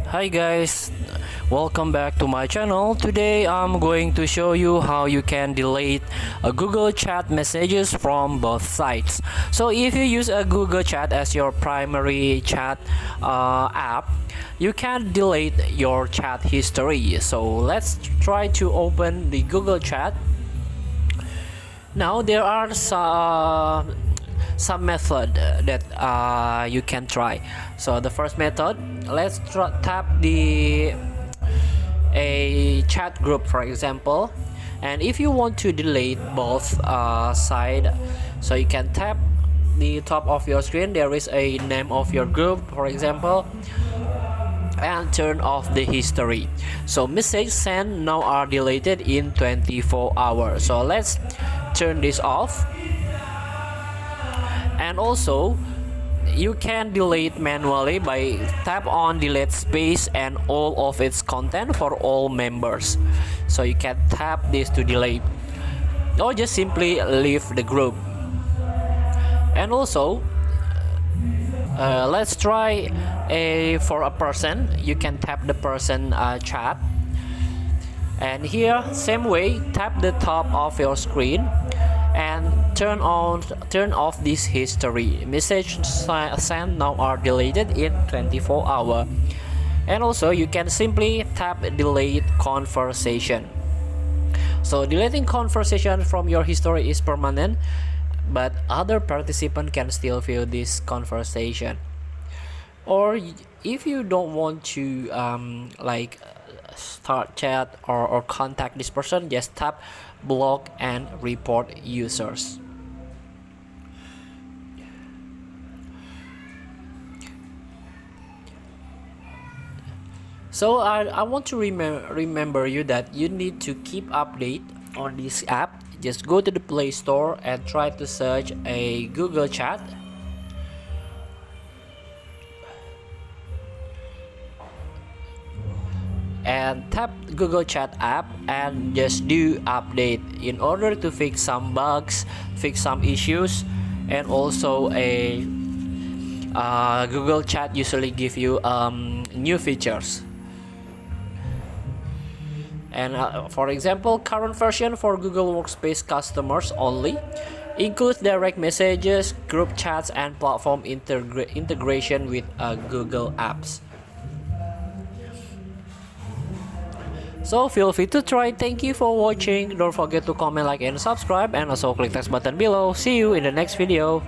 Hi guys, welcome back to my channel. Today I'm going to show you how you can delete a Google Chat messages from both sites. So if you use a Google Chat as your primary chat app, you can delete your chat history. So let's try to open the Google Chat. Now there are some method that you can try. So the first method, let's tap a chat group, for example, and if you want to delete both side, so you can tap the top of your screen. There is a name of your group, for example, and turn off the history. So message sent now are deleted in 24 hours. So let's turn this off. And also you can delete manually by tap on delete space and all of its content for all members. So you can tap this to delete, or just simply leave the group. And also let's try for a person. You can tap the person chat, and here same way, tap the top of your screen and turn off this history. Message sent now are deleted in 24 hours. And also you can simply tap delete conversation. So deleting conversation from your history is permanent, but other participants can still view this conversation. Or if you don't want to start chat or contact this person, just tap block and report users. So I want to remember you that you need to keep update on this app. Just go to the Play Store and try to search a Google Chat. And tap Google Chat app and just do update in order to fix some bugs, fix some issues. And also a Google Chat usually give you new features. And for example, current version for Google Workspace customers only includes direct messages, group chats, and platform integration with Google Apps. So feel free to try. Thank you for watching. Don't forget to comment, like, and subscribe, and also click text button below. See you in the next video.